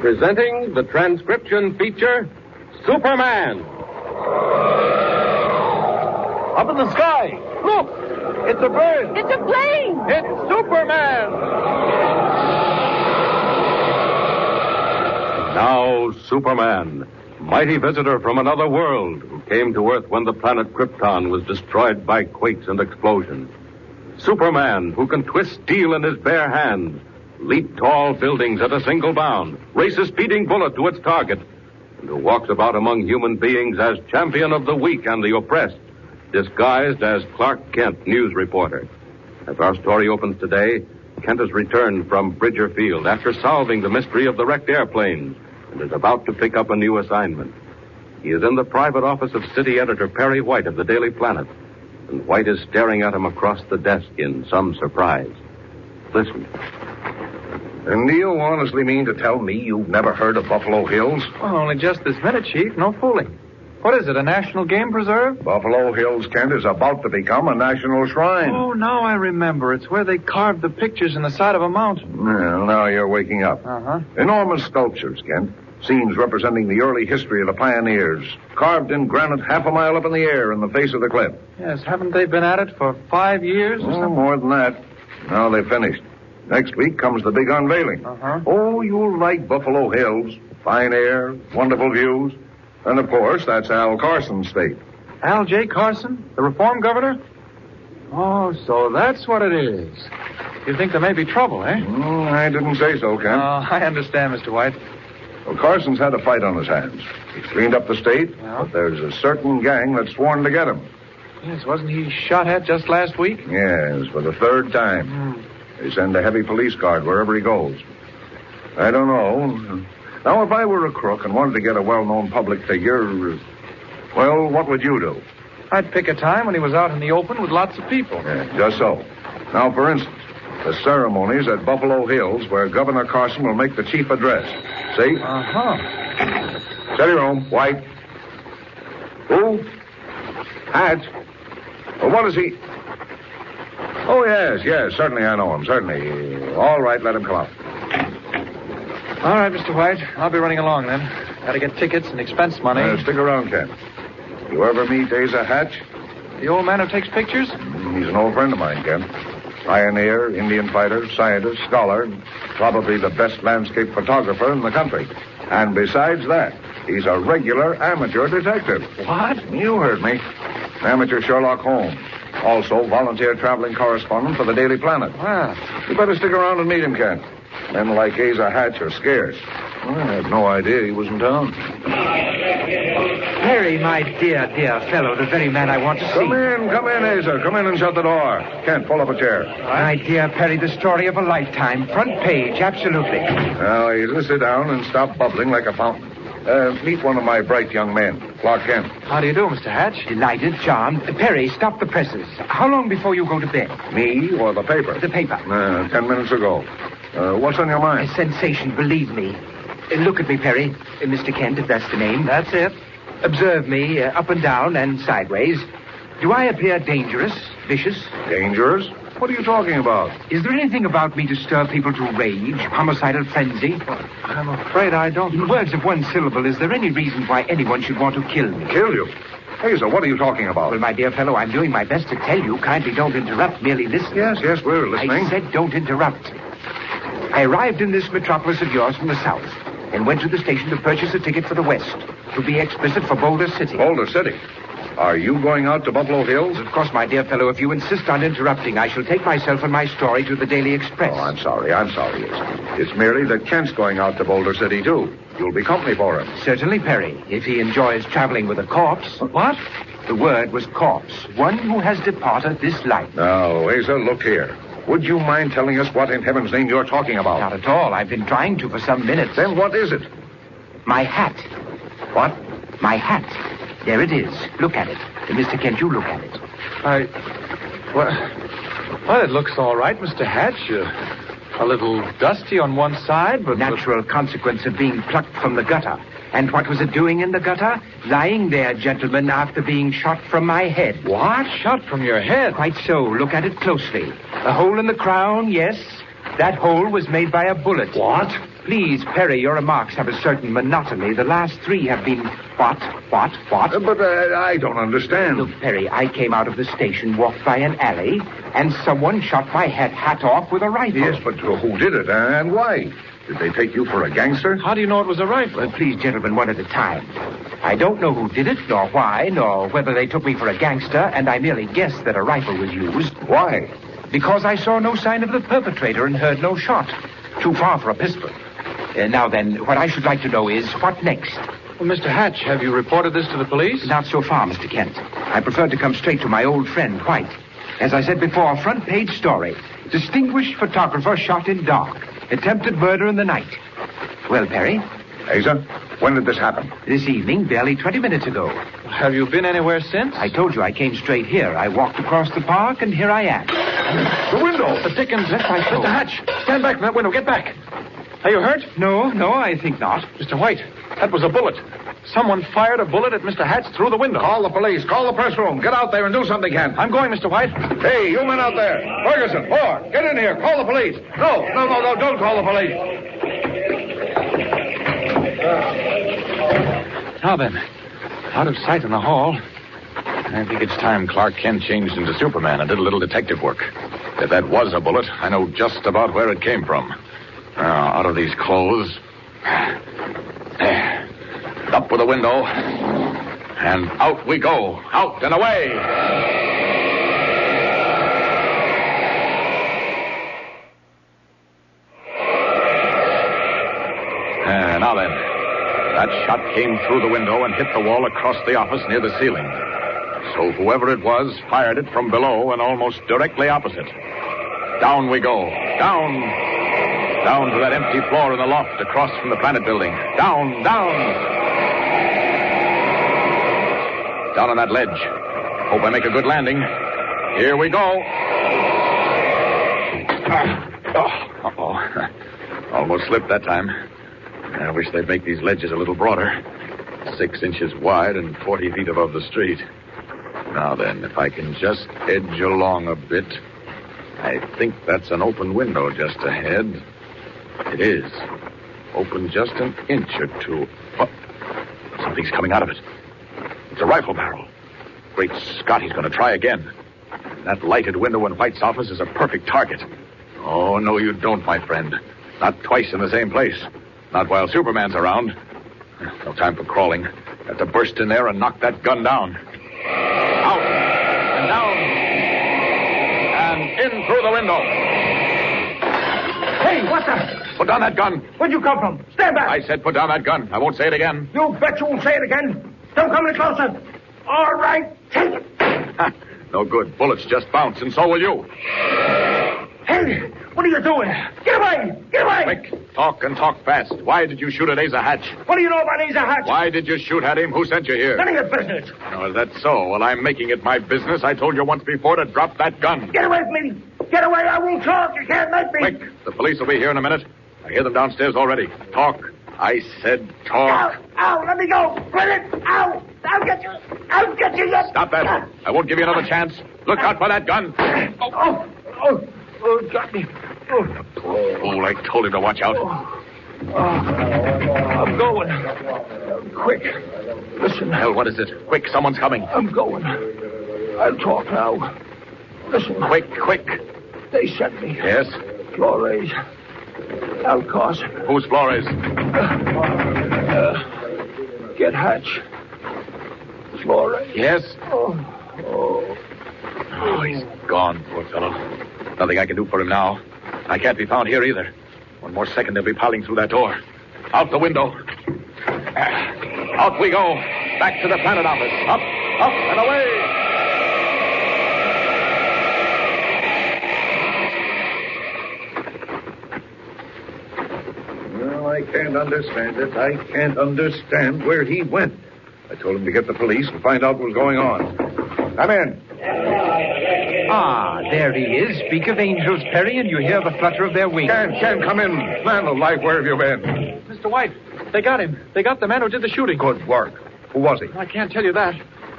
Presenting the transcription feature, Superman. Up in the sky. Look! It's a bird. It's a plane. It's Superman. Now, Superman, mighty visitor from another world who came to Earth when the planet Krypton was destroyed by quakes and explosions. Superman, who can twist steel in his bare hands, leap tall buildings at a single bound, race a speeding bullet to its target, and who walks about among human beings as champion of the weak and the oppressed, disguised as Clark Kent, news reporter. As our story opens today, Kent has returned from Bridger Field after solving the mystery of the wrecked airplanes and is about to pick up a new assignment. He is in the private office of city editor Perry White of the Daily Planet, and White is staring at him across the desk in some surprise. Listen. And do you honestly mean to tell me you've never heard of Buffalo Hills? Well, only just this minute, Chief. No fooling. What is it, a national game preserve? Buffalo Hills, Kent, is about to become a national shrine. Oh, now I remember. It's where they carved the pictures in the side of a mountain. Well, now you're waking up. Uh-huh. Enormous sculptures, Kent. Scenes representing the early history of the pioneers, carved in granite half a mile up in the air in the face of the cliff. Yes, haven't they been at it for 5 years or something? More than that. Now they've finished. Next week comes the big unveiling. Uh-huh. Oh, you'll like Buffalo Hills. Fine air, wonderful views. And, of course, that's Al Carson's state. Al J. Carson, the reform governor? Oh, so that's what it is. You think there may be trouble, eh? I didn't say so, Kent. I understand, Mr. White. Well, Carson's had a fight on his hands. He's cleaned up the state, Yeah. but there's a certain gang that's sworn to get him. Yes, wasn't he shot at just last week? Yes, for the third time. They send a heavy police guard wherever he goes. I don't know. Now, if I were a crook and wanted to get a well-known public figure, well, what would you do? I'd pick a time when he was out in the open with lots of people. Yeah, just so. Now, for instance, the ceremonies at Buffalo Hills where Governor Carson will make the chief address. See? Uh-huh. Steady room, White. Who? Hatch. Well, what is he? Oh, yes, certainly I know him, certainly. All right, let him come up. All right, Mr. White. I'll be running along then. Got to get tickets and expense money. Stick around, Kent. You ever meet Asa Hatch? The old man who takes pictures? He's an old friend of mine, Kent. Pioneer, Indian fighter, scientist, scholar, probably the best landscape photographer in the country. And besides that, he's a regular amateur detective. What? You heard me. Amateur Sherlock Holmes. Also volunteer traveling correspondent for the Daily Planet. Well, You better stick around and meet him, Kent. Men like Asa Hatch are scarce. Well, I had no idea he was in town. Harry, my dear fellow, the very man I want to see. Come in, Asa. Come in and shut the door. Kent, pull up a chair. My dear Perry, the story of a lifetime. Front page, absolutely. Now, Asa, sit down and stop bubbling like a fountain. Meet one of my bright young men, Clark Kent. how do you do, Mr. Hatch? Delighted, charmed. Perry, stop the presses. How long before you go to bed? Me or the paper? The paper. 10 minutes ago. What's on your A mind? sensation, believe me. Look at me, Perry. Mr. Kent, if that's the name. That's it. Observe me, up and down and sideways. Do I appear dangerous, vicious? Dangerous? What are you talking about? Is there anything about me to stir people to rage, homicidal frenzy? I'm afraid I don't. In words of one syllable, is there any reason why anyone should want to kill me? Kill you? Asa, what are you talking about? Well, my dear fellow, I'm doing my best to tell you. Kindly don't interrupt, merely listen. Yes, we're listening. I said don't interrupt. I arrived in this metropolis of yours from the south and went to the station to purchase a ticket for the west. To be explicit, for Boulder City. Boulder City? Are you going out to Buffalo Hills? Of course, my dear fellow, if you insist on interrupting, I shall take myself and my story to the Daily Express. Oh, I'm sorry. It's merely that Kent's going out to Boulder City, too. You'll be company for him. Certainly, Perry, if he enjoys traveling with a corpse. What? The word was corpse. One who has departed this life. Now, Asa, look here. Would you mind telling us what in heaven's name you're talking about? Not at all. I've been trying to for some minutes. Then what is it? My hat. What? My hat. There it is. Look at it. Mr. Kent, you look at it. Well, it looks all right, Mr. Hatch. A little dusty on one side, but... Natural consequence of being plucked from the gutter. And what was it doing in the gutter? Lying there, gentlemen, after being shot from my head. What? Shot from your head? Quite so. Look at it closely. A hole in the crown, yes. That hole was made by a bullet. What? Please, Perry, your remarks have a certain monotony. The last three have been what? But I don't understand. Look, Perry, I came out of the station, walked by an alley, and someone shot my hat off with a rifle. Yes, but who did it and why? Did they take you for a gangster? How do you know it was a rifle? Well, please, gentlemen, one at a time. I don't know who did it, nor why, nor whether they took me for a gangster, and I merely guess that a rifle was used. Why? Because I saw no sign of the perpetrator and heard no shot. Too far for a pistol. Now then, what I should like to know is, what next? Well, Mr. Hatch, have you reported this to the police? Not so far, Mr. Kent. I prefer to come straight to my old friend, White. As I said before, a front-page story. Distinguished photographer shot in dark. Attempted murder in the night. Well, Perry? Asa, when did this happen? This evening, barely 20 minutes ago. Have you been anywhere since? I told you I came straight here. I walked across the park, and here I am. The window! The Dickens. That's my Mr. Hatch, stand back from that window. Get back. Are you hurt? No, I think not. Mr. White, that was a bullet. Someone fired a bullet at Mr. Hatch through the window. Call the police. Call the press room. Get out there and do something, Kent. I'm going, Mr. White. Hey, you men out there. Ferguson, Moore, get in here. Call the police. No, don't call the police. Now then, out of sight in the hall. I think it's time Clark Kent changed into Superman and did a little detective work. If that was a bullet, I know just about where it came from. Now, out of these clothes. Up with the window. And out we go. Out and away. Now then, that shot came through the window and hit the wall across the office near the ceiling. So whoever it was fired it from below and almost directly opposite. Down we go. Down to that empty floor in the loft across from the Planet Building. Down. Down on that ledge. Hope I make a good landing. Here we go. Almost slipped that time. I wish they'd make these ledges a little broader. 6 inches wide and 40 feet above the street. Now then, if I can just edge along a bit. I think that's an open window just ahead. It is. Open just an inch or two. Oh, something's coming out of it. It's a rifle barrel. Great Scott, he's going to try again. That lighted window in White's office is a perfect target. Oh, no, you don't, my friend. Not twice in the same place. Not while Superman's around. No time for crawling. Have to burst in there and knock that gun down. Out and down and in through the window. Hey, what the? Put down that gun. Where'd you come from? Stand back. I said put down that gun. I won't say it again. You bet you won't say it again. Don't come any closer. All right, take it. No good. Bullets just bounce, and so will you. Hey, what are you doing? Get away! Get away! Quick, talk and talk fast. Why did you shoot at Asa Hatch? What do you know about Asa Hatch? Why did you shoot at him? Who sent you here? None of your business. Oh, is that so? Well, I'm making it my business. I told you once before to drop that gun. Get away from me. Get away. I won't talk. You can't make me. Quick, the police will be here in a minute. I hear them downstairs already. Talk. I said talk. Ow, let me go. Quit it. Ow. I'll get you. I'll get you yet. Stop that. I won't give you another chance. Look out for that gun. Oh, got me. Fool, I told him to watch out. I'm going. Quick. Listen. Hell, what is it? Quick, someone's coming. I'm going. I'll talk now. Listen. Quick. They sent me. Yes? Flores. Alcos. Who's Flores? Get Hatch. Flores. Yes? Oh, he's gone, poor fellow. Nothing I can do for him now. I can't be found here either. One more second, they'll be piling through that door. Out the window. Out we go. Back to the Planet office. Up, and away. Well, I can't understand it. I can't understand where he went. I told him to get the police and find out what was going on. Come in. Ah, there he is. Speak of angels, Perry, and you hear the flutter of their wings. Ken, come in. Man alive, where have you been? Mr. White, they got him. They got the man who did the shooting. Good work. Who was he? I can't tell you that.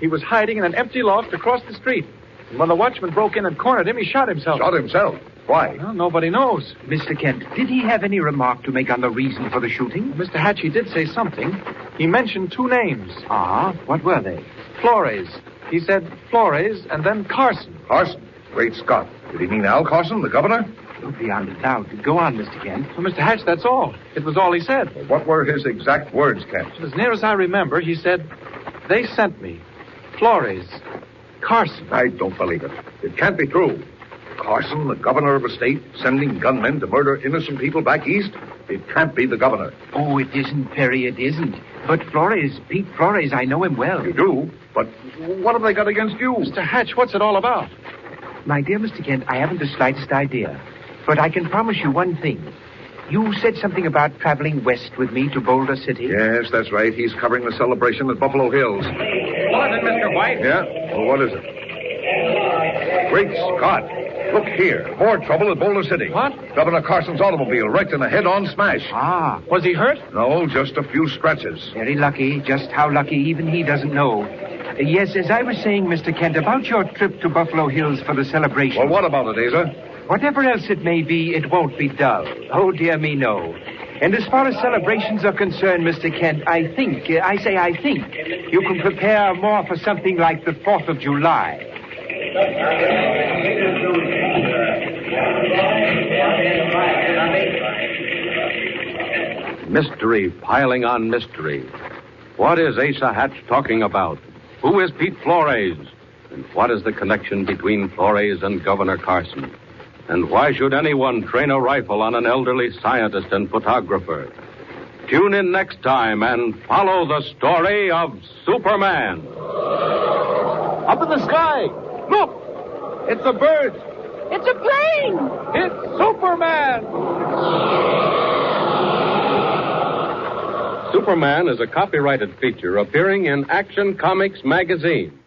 He was hiding in an empty loft across the street. And when the watchman broke in and cornered him, he shot himself. Shot himself? Why? Well, nobody knows. Mr. Kent, did he have any remark to make on the reason for the shooting? Mr. Hatch, he did say something. He mentioned two names. Ah, what were they? Flores. He said Flores and then Carson. Carson? Great Scott. Did he mean Al Carson, the governor? Oh, beyond a doubt. Go on, Mr. Kent. Well, Mr. Hatch, that's all. It was all he said. Well, what were his exact words, Kent? As near as I remember, he said, they sent me. Flores. Carson. I don't believe it. It can't be true. Carson, the governor of a state, sending gunmen to murder innocent people back east? It can't be the governor. Oh, it isn't, Perry, it isn't. But Flores, Pete Flores, I know him well. You do? But what have they got against you? Mr. Hatch, what's it all about? My dear Mr. Kent, I haven't the slightest idea. But I can promise you one thing. You said something about traveling west with me to Boulder City. Yes, that's right. He's covering the celebration at Buffalo Hills. What is it, Mr. White? Yeah? Well, what is it? Great Scott. Look here. More trouble at Boulder City. What? Governor Carson's automobile wrecked in a head-on smash. Ah, Was he hurt? No, just a few scratches. very lucky. Just how lucky even he doesn't know. Yes, as I was saying, Mr. Kent, about your trip to Buffalo Hills for the celebration. Well, what about it, Asa? Whatever else it may be, it won't be dull. Oh, dear me, no. And as far as celebrations are concerned, Mr. Kent, I think you can prepare more for something like the 4th of July. Mystery piling on mystery. What is Asa Hatch talking about? Who is Pete Flores? And what is the connection between Flores and Governor Carson? And why should anyone train a rifle on an elderly scientist and photographer? Tune in next time and follow the story of Superman. Up in the sky. Look! It's a bird. It's a plane! It's Superman! Superman is a copyrighted feature appearing in Action Comics magazine.